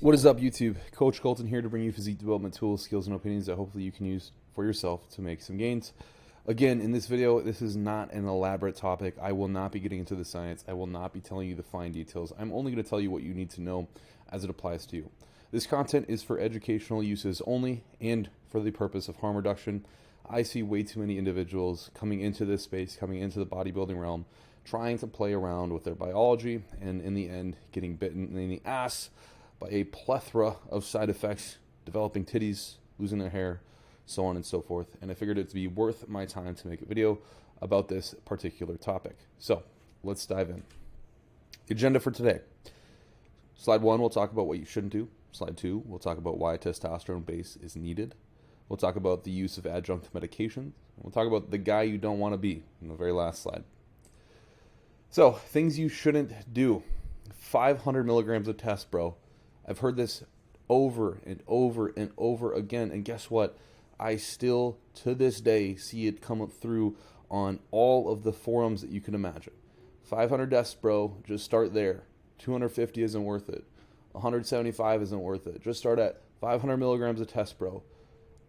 What is up, YouTube? Coach Kolton here to bring you physique development tools, skills, and opinions that hopefully you can use for yourself to make some gains. Again, in this video, this is not an elaborate topic. I will not be getting into the science. I will not be telling you the fine details. I'm only going to tell you what you need to know as it applies to you. This content is for educational uses only and for the purpose of harm reduction. I see way too many individuals coming into this space, coming into the bodybuilding realm, trying to play around with their biology, and in the end, getting bitten in the ass by a plethora of side effects, developing titties, losing their hair, so on and so forth. And I figured it to be worth my time to make a video about this particular topic. So let's dive in. The agenda for today. Slide 1, we'll talk about what you shouldn't do. Slide 2, we'll talk about why testosterone base is needed. We'll talk about the use of adjunct medications. We'll talk about the guy you don't want to be in the very last slide. So, things you shouldn't do. 500 milligrams of test, bro. I've heard this over and over and over again, and guess what? I still, to this day, see it come up through on all of the forums that you can imagine. 500 deaths, bro, just start there. 250 isn't worth it. 175 isn't worth it. Just start at 500 milligrams of test, bro.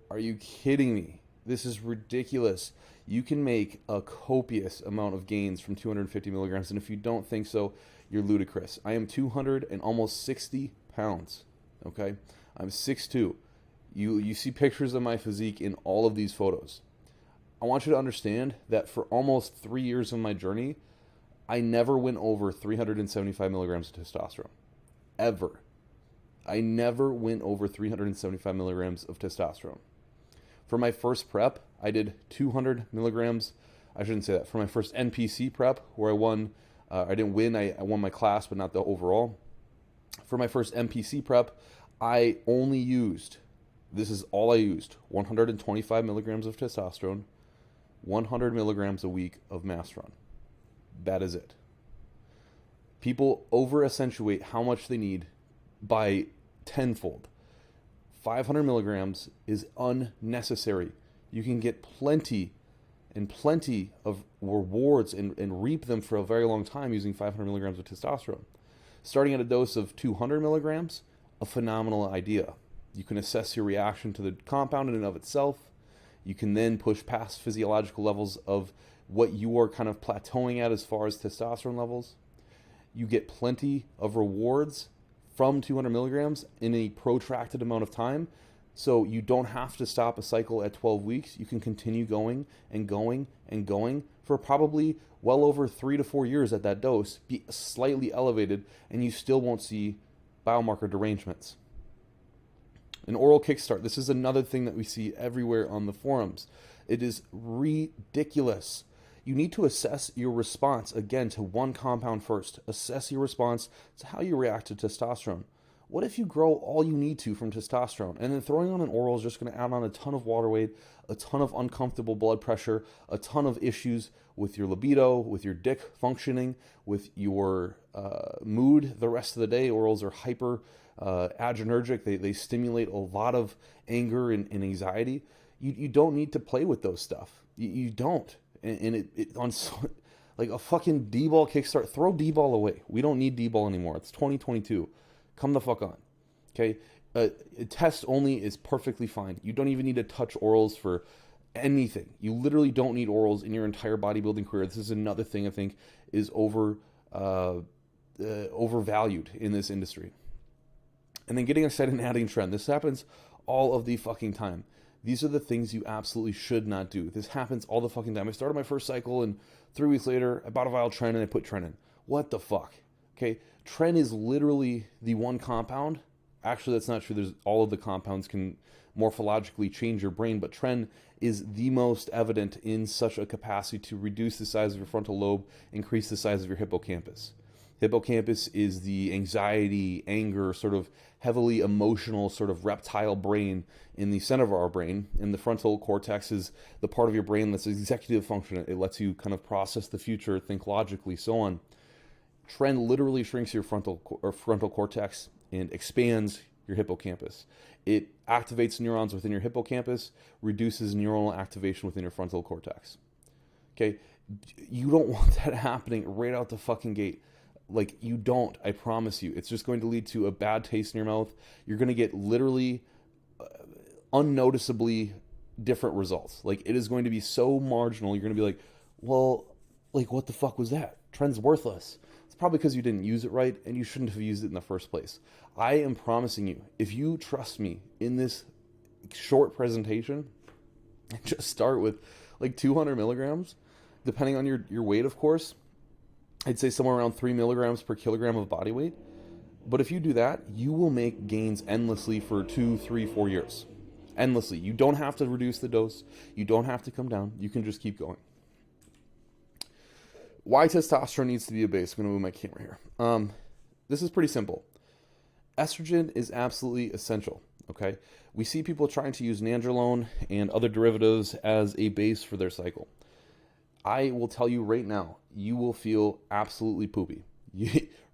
Are you kidding me? This is ridiculous. You can make a copious amount of gains from 250 milligrams, and if you don't think so, you're ludicrous. I am 200 and almost 60 pounds, okay? I'm 6'2". You see pictures of my physique in all of these photos. I want you to understand that for almost 3 years of my journey, I never went over 375 milligrams of testosterone. Ever. I never went over 375 milligrams of testosterone. For my first prep, I did 200 milligrams. I shouldn't say that. For my first NPC prep, where I won, I didn't win, I won my class, but not the overall. For my first NPC prep, I only used, this is all I used, 125 milligrams of testosterone, 100 milligrams a week of Masteron. That is it. People over-accentuate how much they need by tenfold. 500 milligrams is unnecessary. You can get plenty and plenty of rewards and reap them for a very long time using 500 milligrams of testosterone. Starting at a dose of 200 milligrams, a phenomenal idea. You can assess your reaction to the compound in and of itself. You can then push past physiological levels of what you are kind of plateauing at as far as testosterone levels. You get plenty of rewards from 200 milligrams in a protracted amount of time. So you don't have to stop a cycle at 12 weeks. You can continue going and going and going for probably well over 3 to 4 years at that dose, be slightly elevated, and you still won't see biomarker derangements. An oral kickstart. This is another thing that we see everywhere on the forums. It is ridiculous. You need to assess your response, again, to one compound first. Assess your response to how you react to testosterone. What if you grow all you need to from testosterone, and then throwing on an oral is just going to add on a ton of water weight, a ton of uncomfortable blood pressure, a ton of issues with your libido, with your dick functioning, with your mood the rest of the day. Orals are hyper adrenergic. They stimulate a lot of anger and anxiety. You don't need to play with those stuff. You don't. And it on like a fucking D-ball kickstart, throw D-ball away. We don't need D-ball anymore. It's 2022. Come the fuck on. Okay? A test only is perfectly fine. You don't even need to touch orals for anything. You literally don't need orals in your entire bodybuilding career. This is another thing I think is overvalued in this industry. And then getting a set and adding trend. This happens all of the fucking time. These are the things you absolutely should not do. This happens all the fucking time. I started my first cycle, and 3 weeks later, I bought a vial of Tren and I put Tren in. What the fuck? Okay, Tren is literally the one compound. Actually, that's not true. There's all of the compounds can morphologically change your brain, but Tren is the most evident in such a capacity to reduce the size of your frontal lobe, increase the size of your hippocampus. Hippocampus is the anxiety, anger, sort of heavily emotional sort of reptile brain in the center of our brain. And the frontal cortex is the part of your brain that's executive function. It lets you kind of process the future, think logically, so on. Tren literally shrinks your frontal cortex and expands your hippocampus. It activates neurons within your hippocampus, reduces neuronal activation within your frontal cortex. Okay, you don't want that happening right out the fucking gate. Like, you don't, I promise you. It's just going to lead to a bad taste in your mouth. You're going to get literally unnoticeably different results. Like, it is going to be so marginal. You're going to be like, well, like, what the fuck was that? Trend's worthless. It's probably because you didn't use it right, and you shouldn't have used it in the first place. I am promising you, if you trust me in this short presentation, just start with like 200 milligrams, depending on your weight, of course. I'd say somewhere around 3 milligrams per kilogram of body weight. But if you do that, you will make gains endlessly for 2, 3, 4 years. Endlessly. You don't have to reduce the dose. You don't have to come down. You can just keep going. Why testosterone needs to be a base. I'm going to move my camera here. This is pretty simple. Estrogen is absolutely essential. Okay? We see people trying to use nandrolone and other derivatives as a base for their cycle. I will tell you right now, you will feel absolutely poopy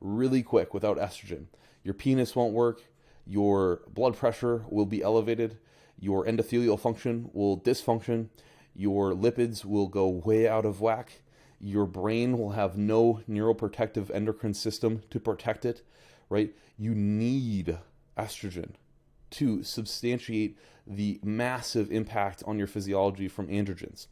really quick without estrogen. Your penis won't work. Your blood pressure will be elevated. Your endothelial function will dysfunction. Your lipids will go way out of whack. Your brain will have no neuroprotective endocrine system to protect it, right? You need estrogen to substantiate the massive impact on your physiology from androgens.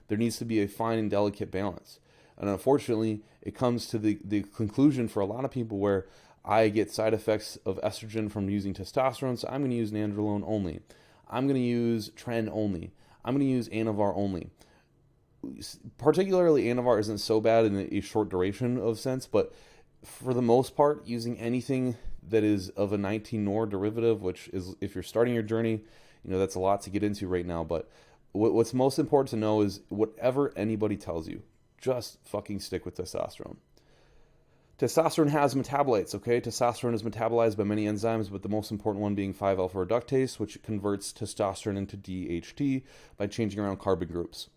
There needs to be a fine and delicate balance. And unfortunately, it comes to the conclusion for a lot of people where I get side effects of estrogen from using testosterone, so I'm going to use nandrolone only. I'm going to use tren only. I'm going to use Anavar only. Particularly, Anavar isn't so bad in a short duration of sense, but for the most part, using anything that is of a 19-nor derivative, which is, if you're starting your journey, that's a lot to get into right now, but what's most important to know is whatever anybody tells you, just fucking stick with testosterone. Testosterone has metabolites, okay? Testosterone is metabolized by many enzymes, but the most important one being 5-alpha reductase, which converts testosterone into DHT by changing around carbon groups.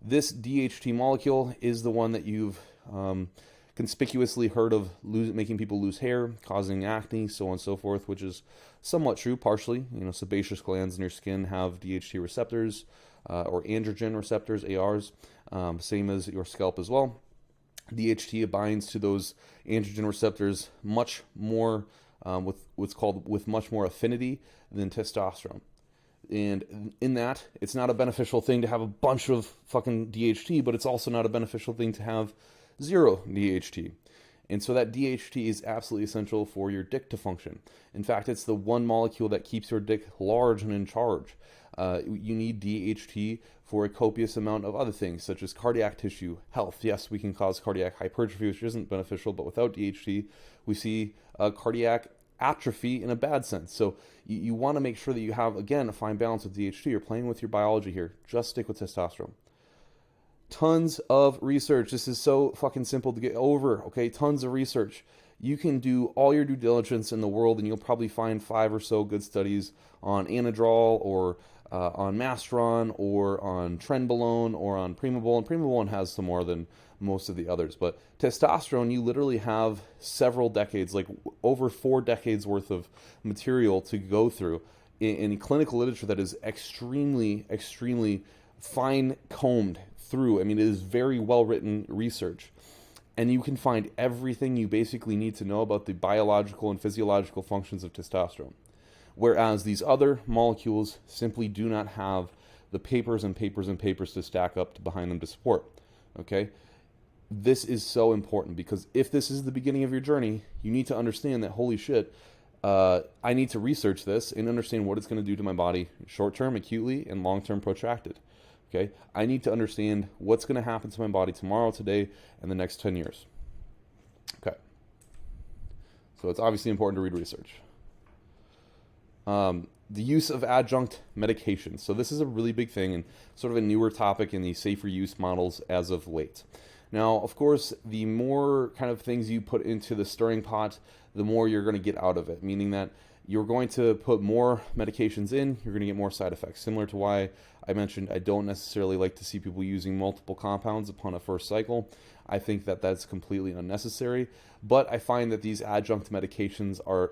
This DHT molecule is the one that you've conspicuously heard of making people lose hair, causing acne, so on and so forth, which is somewhat true, partially. Sebaceous glands in your skin have DHT receptors, or androgen receptors, ARs, same as your scalp as well. DHT binds to those androgen receptors much more, with much more affinity than testosterone. And in that, it's not a beneficial thing to have a bunch of fucking DHT, but it's also not a beneficial thing to have zero DHT. And so that DHT is absolutely essential for your dick to function. In fact, it's the one molecule that keeps your dick large and in charge. You need DHT for a copious amount of other things, such as cardiac tissue health. Yes, we can cause cardiac hypertrophy, which isn't beneficial, but without DHT, we see cardiac atrophy in a bad sense. So you want to make sure that you have, again, a fine balance with DHT. You're playing with your biology here. Just stick with testosterone. Tons of research. This is so fucking simple to get over, okay? Tons of research. You can do all your due diligence in the world, and you'll probably find 5 or so good studies on Anadrol, or on Mastron, or on Trenbolone, or on Primobolan. Primobolan has some more than most of the others, but testosterone, you literally have several decades, like over 4 decades worth of material to go through in clinical literature that is extremely, extremely fine-combed through. I mean, it is very well-written research. And you can find everything you basically need to know about the biological and physiological functions of testosterone. Whereas these other molecules simply do not have the papers and papers and papers to stack up behind them to support. Okay? This is so important, because if this is the beginning of your journey, you need to understand that, holy shit, I need to research this and understand what it's going to do to my body short-term, acutely, and long-term, protracted. Okay, I need to understand what's going to happen to my body tomorrow, today, and the next 10 years. Okay. So it's obviously important to read research. The use of adjunct medications. So this is a really big thing and sort of a newer topic in the safer use models as of late. Now, of course, the more kind of things you put into the stirring pot, the more you're going to get out of it, meaning that you're going to put more medications in, you're going to get more side effects, similar to why I mentioned I don't necessarily like to see people using multiple compounds upon a first cycle. I think that that's completely unnecessary, but I find that these adjunct medications are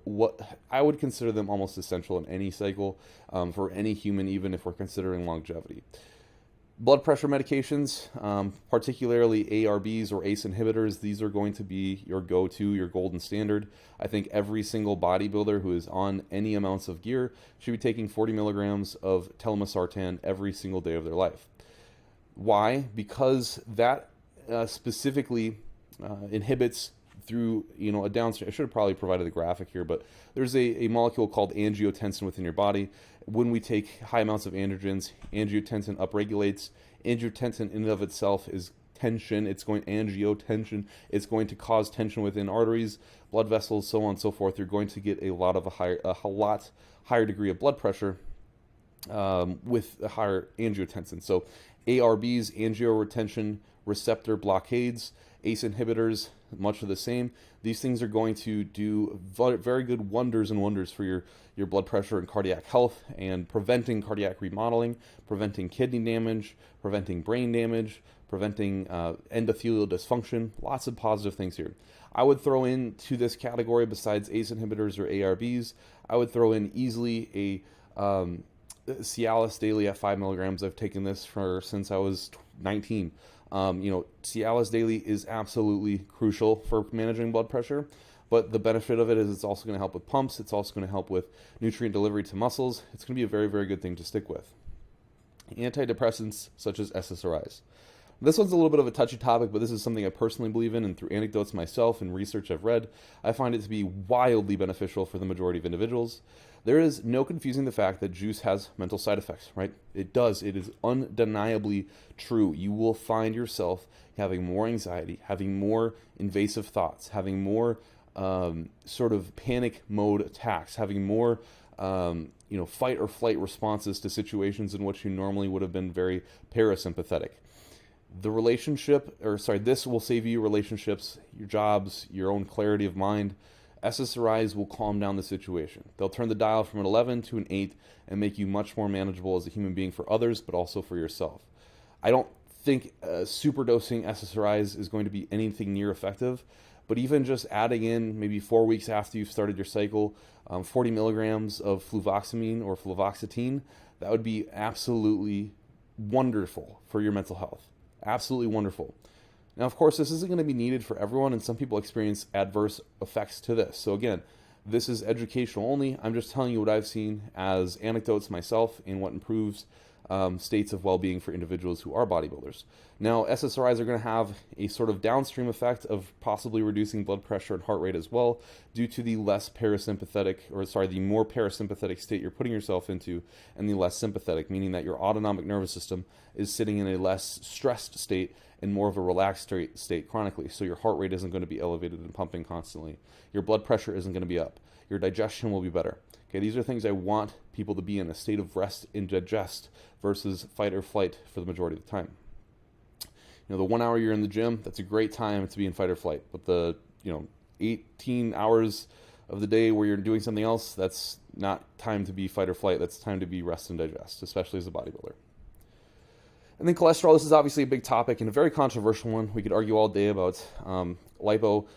what I would consider them almost essential in any cycle, for any human, even if we're considering longevity. Blood pressure medications, particularly ARBs or ACE inhibitors, these are going to be your go-to, your golden standard. I think every single bodybuilder who is on any amounts of gear should be taking 40 milligrams of telmisartan every single day of their life. Why? Because that specifically inhibits through a downstream. I should have probably provided the graphic here, but there's a molecule called angiotensin within your body. When we take high amounts of androgens, angiotensin upregulates. Angiotensin in and of itself is tension. Angiotension. It's going to cause tension within arteries, blood vessels, so on and so forth. You're going to get a lot higher degree of blood pressure with a higher angiotensin. So ARBs, angiotensin receptor blockades, ACE inhibitors, much of the same. These things are going to do very good wonders for your blood pressure and cardiac health, and preventing cardiac remodeling, preventing kidney damage, preventing brain damage, preventing endothelial dysfunction. Lots of positive things here. I would throw into this category, besides ACE inhibitors or ARBs, I would throw in easily a Cialis daily at 5 milligrams. I've taken this since I was 19. Cialis daily is absolutely crucial for managing blood pressure, but the benefit of it is it's also going to help with pumps. It's also going to help with nutrient delivery to muscles. It's going to be a very, very good thing to stick with. Antidepressants such as SSRIs. This one's a little bit of a touchy topic, but this is something I personally believe in, and through anecdotes myself and research I've read, I find it to be wildly beneficial for the majority of individuals. There is no confusing the fact that juice has mental side effects, right? It does. It is undeniably true. You will find yourself having more anxiety, having more invasive thoughts, having more sort of panic mode attacks, having more fight or flight responses to situations in which you normally would have been very parasympathetic. This will save you relationships, your jobs, your own clarity of mind. SSRIs will calm down the situation. They'll turn the dial from an 11 to an 8 and make you much more manageable as a human being for others, but also for yourself. I don't think superdosing SSRIs is going to be anything near effective, but even just adding in maybe 4 weeks after you've started your cycle, 40 milligrams of fluvoxamine or fluvoxetine, that would be absolutely wonderful for your mental health. Absolutely wonderful. Now, of course, this isn't going to be needed for everyone, and some people experience adverse effects to this. So again, this is educational only. I'm just telling you what I've seen as anecdotes myself and what improves states of well-being for individuals who are bodybuilders. Now, SSRIs are going to have a sort of downstream effect of possibly reducing blood pressure and heart rate as well, due to the more parasympathetic state you're putting yourself into, and the less sympathetic, meaning that your autonomic nervous system is sitting in a less stressed state and more of a relaxed state chronically. So your heart rate isn't going to be elevated and pumping constantly. Your blood pressure isn't going to be up. Your digestion will be better. Okay, these are things I want people to be in a state of rest and digest versus fight or flight for the majority of the time. The 1 hour you're in the gym, that's a great time to be in fight or flight. But the 18 hours of the day where you're doing something else, that's not time to be fight or flight. That's time to be rest and digest, especially as a bodybuilder. And then cholesterol, this is obviously a big topic and a very controversial one. We could argue all day about lipo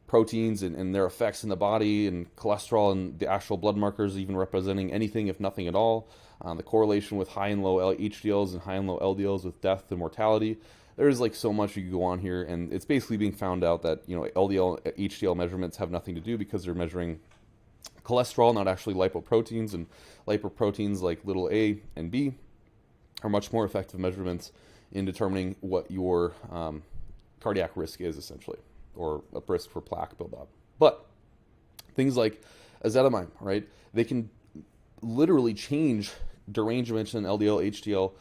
proteins and their effects in the body, and cholesterol and the actual blood markers even representing anything if nothing at all. The correlation with high and low HDLs and high and low LDLs with death and mortality. There's so much you could go on here, and it's basically being found out that LDL, HDL measurements have nothing to do because they're measuring cholesterol, not actually lipoproteins, and lipoproteins like little a and b are much more effective measurements in determining what your cardiac risk is, essentially, or a risk for plaque buildup. But things like ezetimibe, right? They can literally change derangement in LDL, HDL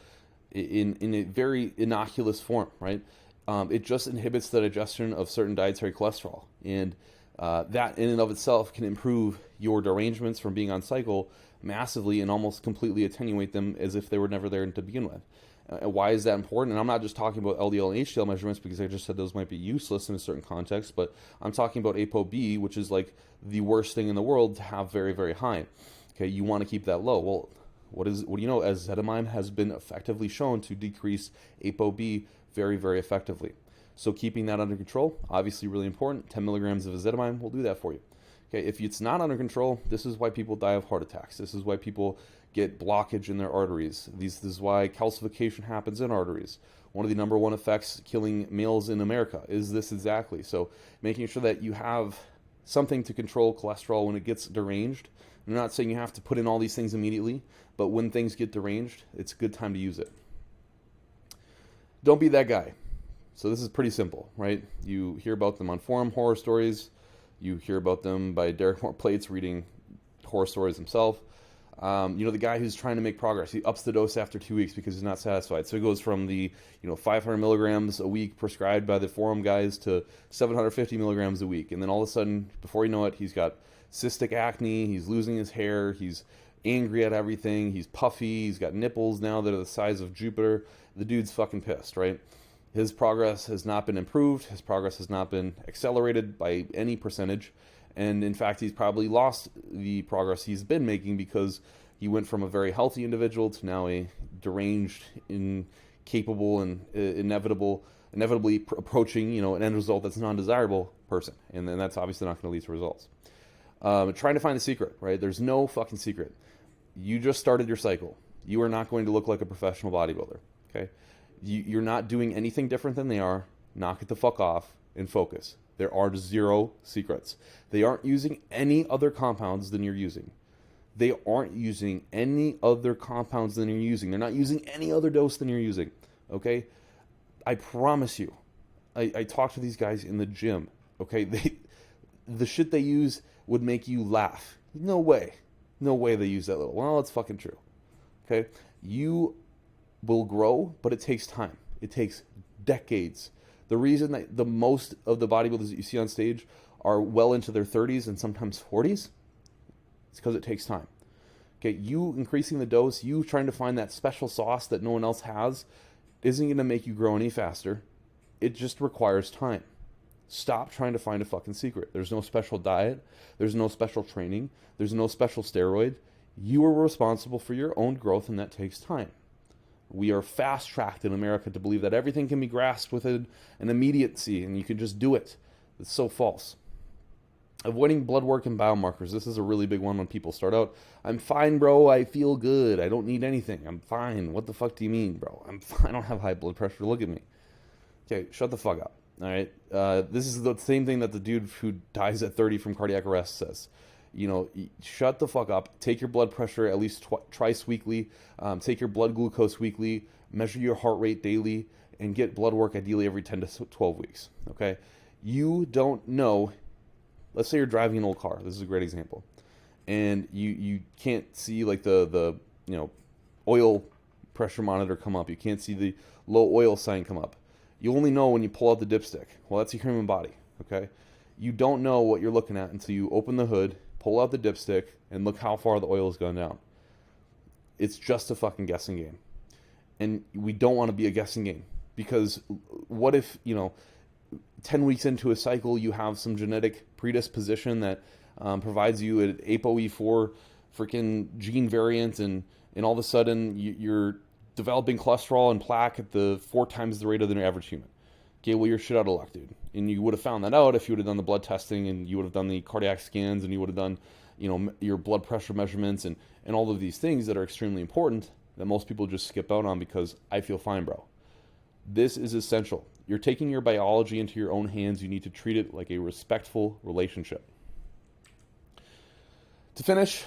in a very innocuous form, right? It just inhibits the digestion of certain dietary cholesterol, and that in and of itself can improve your derangements from being on cycle massively and almost completely attenuate them as if they were never there to begin with. Why is that important? And I'm not just talking about LDL and HDL measurements, because I just said those might be useless in a certain context, but I'm talking about ApoB, which is like the worst thing in the world to have very, very high. Okay, you want to keep that low. Well, what do you know? Ezetimibe has been effectively shown to decrease ApoB very, very effectively. So keeping that under control, obviously really important. 10 milligrams of ezetimibe will do that for you. Okay, if it's not under control, this is why people die of heart attacks. This is why people get blockage in their arteries. This is why calcification happens in arteries. One of the number one effects killing males in America is this exactly. So making sure that you have something to control cholesterol when it gets deranged. I'm not saying you have to put in all these things immediately, but when things get deranged, it's a good time to use it. Don't be that guy. So this is pretty simple, right? You hear about them on forum horror stories. You hear about them by Derek Moore Plates reading horror stories himself. The guy who's trying to make progress, he ups the dose after 2 weeks because he's not satisfied. So he goes from the 500 milligrams a week prescribed by the forum guys to 750 milligrams a week. And then all of a sudden, before you know it, he's got cystic acne, he's losing his hair, he's angry at everything, he's puffy, he's got nipples now that are the size of Jupiter. The dude's fucking pissed, right? His progress has not been improved. His progress has not been accelerated by any percentage. And in fact, he's probably lost the progress he's been making because he went from a very healthy individual to now a deranged, incapable, and inevitably approaching, an end result that's non-desirable person. And then that's obviously not going to lead to results. Trying to find the secret, right? There's no fucking secret. You just started your cycle. You are not going to look like a professional bodybuilder, okay? You're not doing anything different than they are. Knock it the fuck off and focus. There are zero secrets. They aren't using any other compounds than you're using. They aren't using any other compounds than you're using. They're not using any other dose than you're using, okay? I promise you. I talk to these guys in the gym, okay? The shit they use would make you laugh. No way. No way they use that little. Well, it's fucking true, okay? You will grow, but it takes time. It takes decades. The reason that the most of the bodybuilders that you see on stage are well into their 30s and sometimes 40s, it's because it takes time. Okay, you increasing the dose, you trying to find that special sauce that no one else has, isn't going to make you grow any faster. It just requires time. Stop trying to find a fucking secret. There's no special diet. There's no special training. There's no special steroid. You are responsible for your own growth, and that takes time. We are fast-tracked in America to believe that everything can be grasped with an immediacy, and you can just do it. It's so false. Avoiding blood work and biomarkers. This is a really big one when people start out. I'm fine, bro. I feel good. I don't need anything. I'm fine. What the fuck do you mean, bro? I'm fine. I don't have high blood pressure. Look at me. Okay, shut the fuck up. All right? This is the same thing that the dude who dies at 30 from cardiac arrest says. Shut the fuck up. Take your blood pressure at least twice weekly. Take your blood glucose weekly. Measure your heart rate daily. And get blood work ideally every 10 to 12 weeks. Okay? You don't know. Let's say you're driving an old car. This is a great example. And you can't see like the oil pressure monitor come up. You can't see the low oil sign come up. You only know when you pull out the dipstick. Well, that's your human body. Okay? You don't know what you're looking at until you open the hood, pull out the dipstick, and look how far the oil has gone down. It's just a fucking guessing game. And we don't want to be a guessing game. Because what if, 10 weeks into a cycle, you have some genetic predisposition that provides you an ApoE4 freaking gene variant, and all of a sudden you're developing cholesterol and plaque at the 4 times the rate of the average human. Okay, well, you're shit out of luck, dude. And you would have found that out if you would have done the blood testing, and you would have done the cardiac scans, and you would have done, your blood pressure measurements, and all of these things that are extremely important that most people just skip out on because I feel fine, bro. This is essential. You're taking your biology into your own hands. You need to treat it like a respectful relationship. To finish,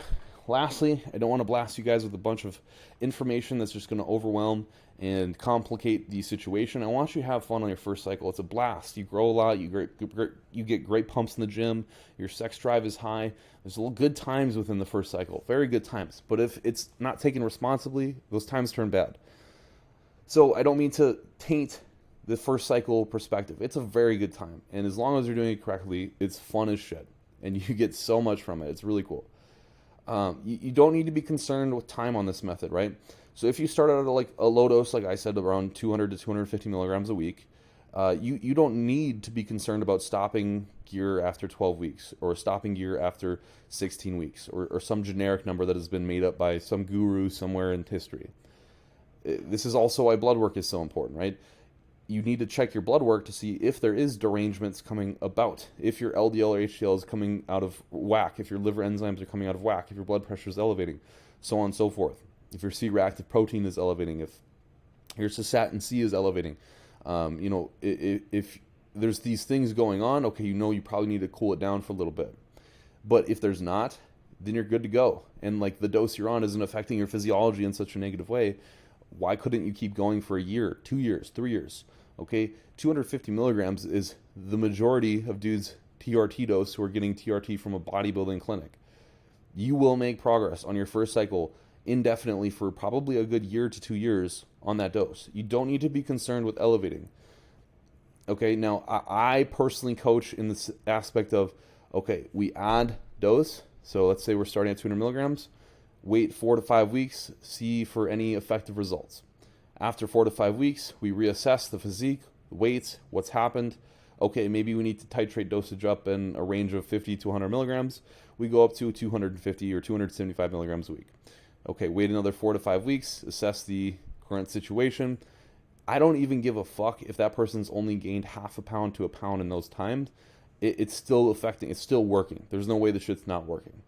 lastly, I don't want to blast you guys with a bunch of information that's just going to overwhelm and complicate the situation. I want you to have fun on your first cycle. It's a blast. You grow a lot. You get great pumps in the gym. Your sex drive is high. There's little good times within the first cycle. Very good times. But if it's not taken responsibly, those times turn bad. So I don't mean to taint the first cycle perspective. It's a very good time. And as long as you're doing it correctly, it's fun as shit. And you get so much from it. It's really cool. You don't need to be concerned with time on this method, right? So if you start out at like a low dose, like I said, around 200 to 250 milligrams a week, you don't need to be concerned about stopping gear after 12 weeks or stopping gear after 16 weeks or some generic number that has been made up by some guru somewhere in history. This is also why blood work is so important, right? you need to check your blood work to see if there is derangements coming about, if your LDL or HDL is coming out of whack, if your liver enzymes are coming out of whack, if your blood pressure is elevating, so on and so forth. If your C-reactive protein is elevating, if your cystatin C is elevating, if there's these things going on, okay, you probably need to cool it down for a little bit. But if there's not, then you're good to go. And like the dose you're on isn't affecting your physiology in such a negative way. Why couldn't you keep going for a year, 2 years, 3 years? Okay, 250 milligrams is the majority of dudes' TRT dose who are getting TRT from a bodybuilding clinic. You will make progress on your first cycle indefinitely for probably a good year to 2 years on that dose. You don't need to be concerned with elevating. Okay, now I personally coach in this aspect of, okay, we add dose. So let's say we're starting at 200 milligrams. Wait 4 to 5 weeks, see for any effective results. After 4 to 5 weeks, we reassess the physique, the weights, what's happened. Okay, maybe we need to titrate dosage up in a range of 50 to 100 milligrams. We go up to 250 or 275 milligrams a week. Okay, wait another 4 to 5 weeks, assess the current situation. I don't even give a fuck if that person's only gained half a pound to a pound in those times. It's still affecting, it's still working. There's no way the shit's not working.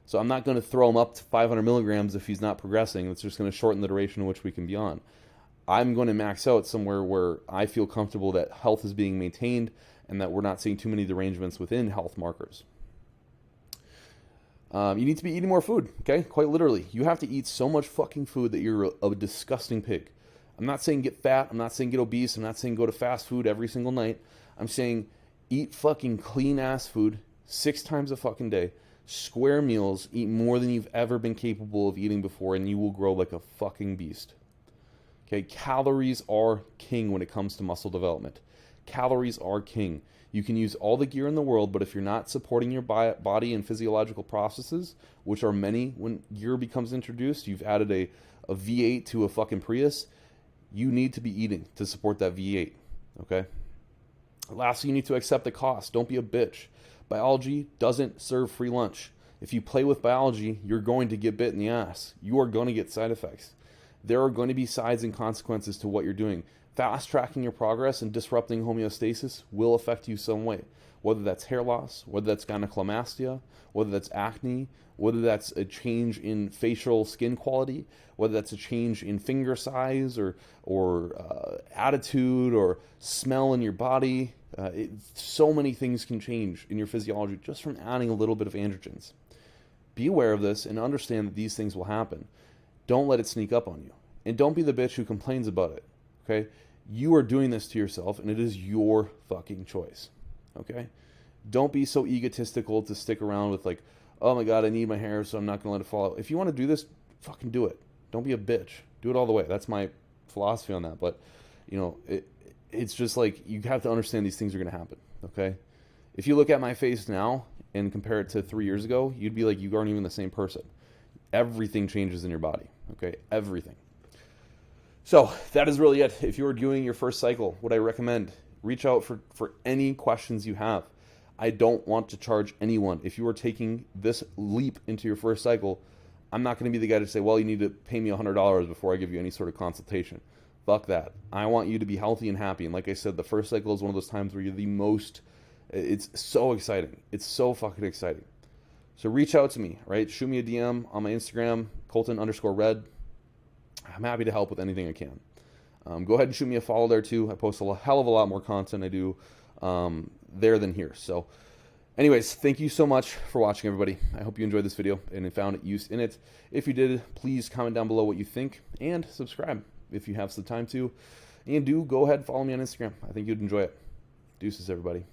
So I'm not going to throw him up to 500 milligrams if he's not progressing. It's just going to shorten the duration in which we can be on. I'm going to max out somewhere where I feel comfortable that health is being maintained and that we're not seeing too many derangements within health markers. You need to be eating more food, okay? Quite literally. You have to eat so much fucking food that you're a disgusting pig. I'm not saying get fat. I'm not saying get obese. I'm not saying go to fast food every single night. I'm saying eat fucking clean-ass food 6 times a fucking day. Square meals, eat more than you've ever been capable of eating before, and you will grow like a fucking beast. Okay, calories are king when it comes to muscle development. Calories are king. You can use all the gear in the world, but if you're not supporting your body and physiological processes, which are many when gear becomes introduced, you've added a V8 to a fucking Prius, you need to be eating to support that V8, okay? Lastly, you need to accept the cost. Don't be a bitch. Biology doesn't serve free lunch. If you play with biology, you're going to get bit in the ass. You are going to get side effects. There are going to be sides and consequences to what you're doing. Fast tracking your progress and disrupting homeostasis will affect you some way. Whether that's hair loss, whether that's gynecomastia, whether that's acne, whether that's a change in facial skin quality, whether that's a change in finger size or attitude or smell in your body. So many things can change in your physiology just from adding a little bit of androgens. Be aware of this and understand that these things will happen. Don't let it sneak up on you. And don't be the bitch who complains about it, okay? You are doing this to yourself, and it is your fucking choice, okay? Don't be so egotistical to stick around with like, oh my God, I need my hair, so I'm not going to let it fall out. If you want to do this, fucking do it. Don't be a bitch. Do it all the way. That's my philosophy on that. But, it's just like you have to understand these things are going to happen, okay? If you look at my face now and compare it to 3 years ago, you'd be like, you aren't even the same person. Everything changes in your body, okay? Everything. So that is really it. If you're doing your first cycle, what I recommend, reach out for any questions you have. I don't want to charge anyone. If you are taking this leap into your first cycle, I'm not going to be the guy to say, well, you need to pay me $100 before I give you any sort of consultation. Fuck that. I want you to be healthy and happy. And like I said, the first cycle is one of those times where you're the most, it's so exciting. It's so fucking exciting. So reach out to me, right? Shoot me a DM on my Instagram, Kolton_red. I'm happy to help with anything I can. Go ahead and shoot me a follow there too. I post a hell of a lot more content I do there than here. So anyways, thank you so much for watching, everybody. I hope you enjoyed this video and found use in it. If you did, please comment down below what you think and subscribe if you have some time to. And do go ahead and follow me on Instagram. I think you'd enjoy it. Deuces, everybody.